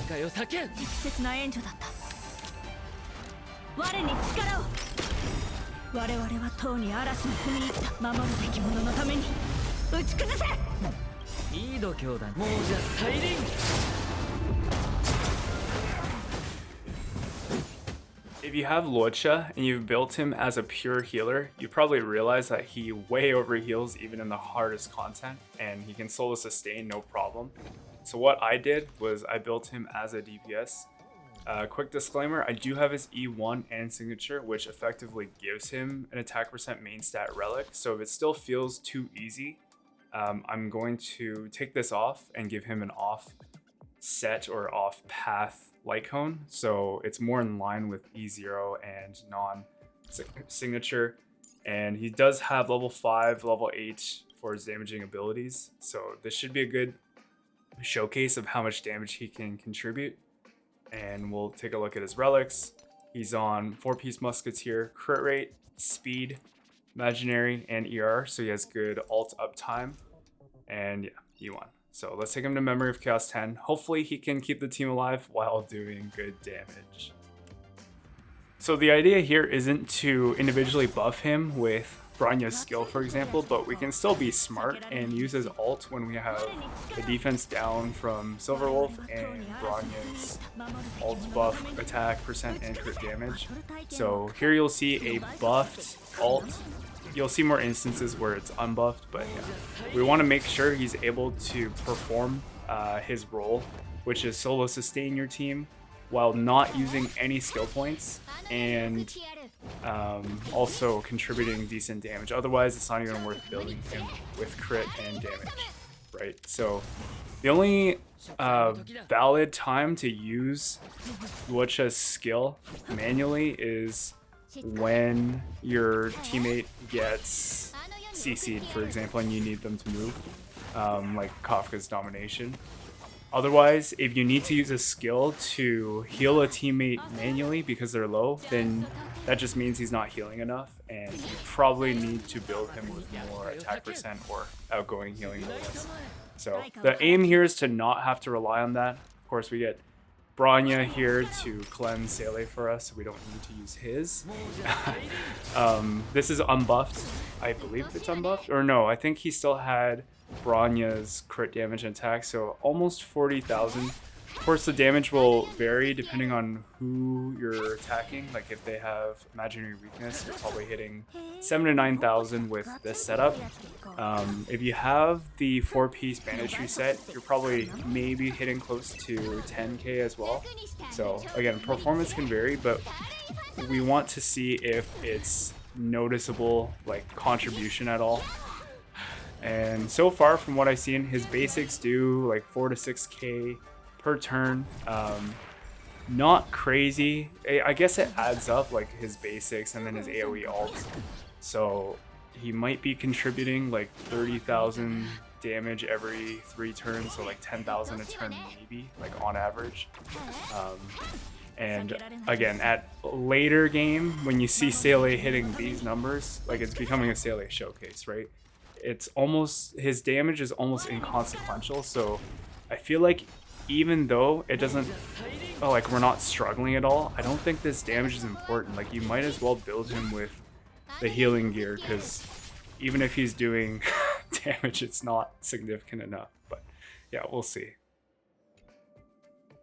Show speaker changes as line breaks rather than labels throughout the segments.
適切な援助だった。我に力を。我々はとうに嵐に踏み入った。守るべき者のために打ち崩せ。いい度胸だ。もうじゃサイリン。
If you have Luocha and you've built him as a pure healer, you probably realize that he way overheals even in the hardest content, and he can solo sustain no problem. So what I did was I built him as a DPS. Quick disclaimer, I do have his E1 and signature, which effectively gives him an attack percent main stat relic. So if it still feels too easy, I'm going to take this off and give him an off set or off path light cone, so it's more in line with E0 and non-signature. And he does have level 5, level 8 for his damaging abilities, so this should be a good showcase of how much damage he can contribute. And we'll take a look at his relics. He's on 4-piece musketeer, crit rate, speed, imaginary, and ER, so he has good ult uptime, and yeah, E1. So let's take him to Memory of Chaos 10. Hopefully he can keep the team alive while doing good damage. So the idea here isn't to individually buff him with Bronya's skill, for example, but we can still be smart and use his ult when we have the defense down from Silverwolf and Bronya's ult buff attack percent and crit damage. So here you'll see a buffed ult. You'll see more instances where it's unbuffed, but yeah, we want to make sure he's able to perform his role, which is solo sustain your team while not using any skill points and also contributing decent damage. Otherwise, it's not even worth building him with crit and damage, right? So the only valid time to use Luocha's skill manually is when your teammate gets CC'd, for example, and you need them to move, like Kafka's domination. Otherwise, if you need to use a skill to heal a teammate manually because they're low, then that just means he's not healing enough, and you probably need to build him with more attack percent or outgoing healing bonus. So the aim here is to not have to rely on that. Of course, we get Bronya here to cleanse Sele for us, so we don't need to use his. This is unbuffed. I believe it's unbuffed. Or no, I think he still had Bronya's crit damage and attack, so almost 40,000. Of course, the damage will vary depending on who you're attacking. Like if they have imaginary weakness, you're probably hitting 7,000 to 9,000 with this setup. If you have the 4-piece banditry set, you're probably maybe hitting close to 10k as well. So again, performance can vary, but we want to see if it's noticeable, like contribution at all. And so far, from what I've seen, his basics do like 4 to 6k per turn. Not crazy. I guess it adds up, like his basics and then his AoE ults. So he might be contributing like 30,000 damage every 3 turns, so like 10,000 a turn maybe, like on average. And again, at later game, when you see Sele hitting these numbers, like it's becoming a Sele showcase, right? It's almost, his damage is almost inconsequential, so I feel like even though it doesn't, like we're not struggling at all, I don't think this damage is important. Like you might as well build him with the healing gear, because even if he's doing damage, it's not significant enough. But yeah, we'll see.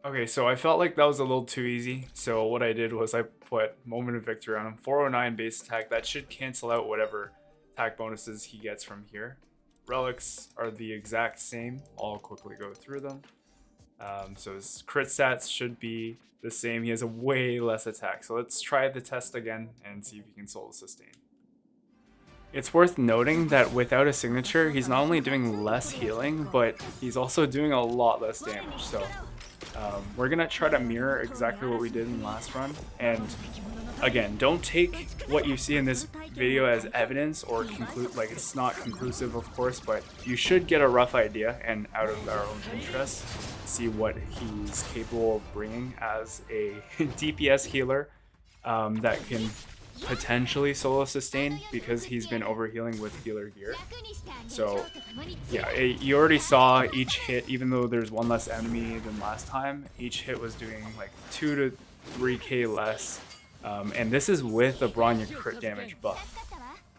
Okay, so I felt like that was a little too easy, so what I did was I put Moment of Victory on him. 409 base attack, that should cancel out whatever attack bonuses he gets from here. Relics are the exact same. I'll quickly go through them. So his crit stats should be the same. He has a way less attack. So let's try the test again and see if he can solo sustain. It's worth noting that without a signature, he's not only doing less healing, but he's also doing a lot less damage. So we're gonna try to mirror exactly what we did in the last run. And again, don't take what you see in this video as evidence or conclude, like it's not conclusive, of course, but you should get a rough idea, and out of our own interest, see what he's capable of bringing as a DPS healer that can potentially solo sustain because he's been overhealing with healer gear. So yeah, you already saw each hit, even though there's one less enemy than last time, each hit was doing like 2 to 3k less. And this is with a Bronya crit damage buff.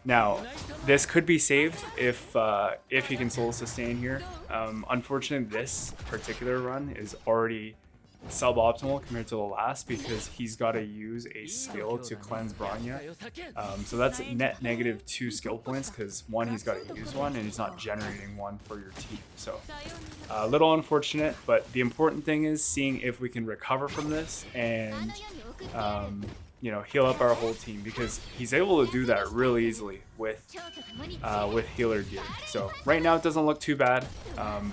Now, this could be saved if he can solo sustain here. Unfortunately, this particular run is already suboptimal compared to the last because he's got to use a skill to cleanse Bronya. So that's net negative 2 skill points because one, he's got to use one and he's not generating one for your team. So a little unfortunate, but the important thing is seeing if we can recover from this and you know, heal up our whole team because he's able to do that really easily with healer gear. So right now it doesn't look too bad,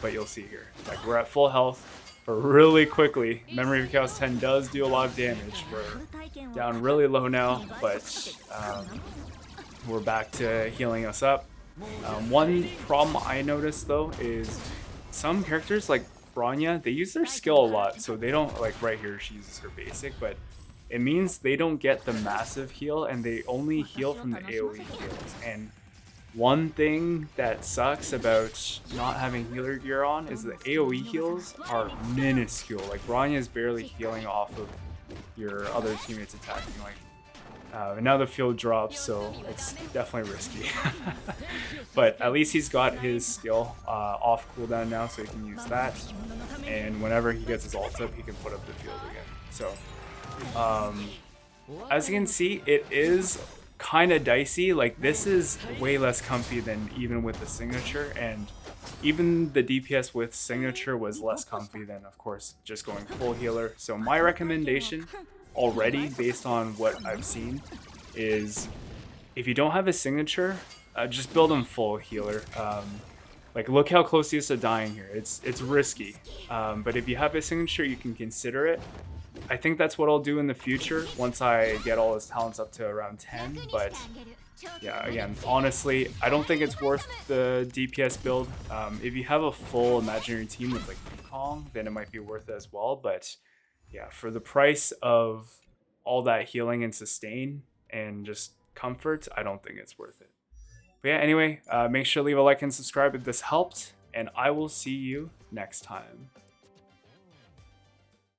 but you'll see here, like we're at full health, but really quickly, Memory of Chaos 10 does do a lot of damage. We're down really low now, but we're back to healing us up. One problem I noticed though is some characters like Bronya, they use their skill a lot, so they don't, like right here she uses her basic, but it means they don't get the massive heal and they only heal from the AoE heals. And one thing that sucks about not having healer gear on is the AoE heals are minuscule. Like Bronya is barely healing off of your other teammates attacking. Like now the field drops, so it's definitely risky. But at least he's got his skill off cooldown now, so he can use that. And whenever he gets his ult up, he can put up the field again. So as you can see, it is kind of dicey. Like this is way less comfy than even with the signature, and even the DPS with signature was less comfy than, of course, just going full healer. So my recommendation already, based on what I've seen, is if you don't have a signature, just build him full healer. Like look how close he is to dying here. It's risky, but if you have a signature, you can consider it. I think that's what I'll do in the future once I get all his talents up to around 10. But yeah, again, honestly, I don't think it's worth the DPS build. If you have a full imaginary team with like Kong, then it might be worth it as well. But yeah, for the price of all that healing and sustain and just comfort, I don't think it's worth it. But yeah, anyway, make sure to leave a like and subscribe if this helped, and I will see you next time.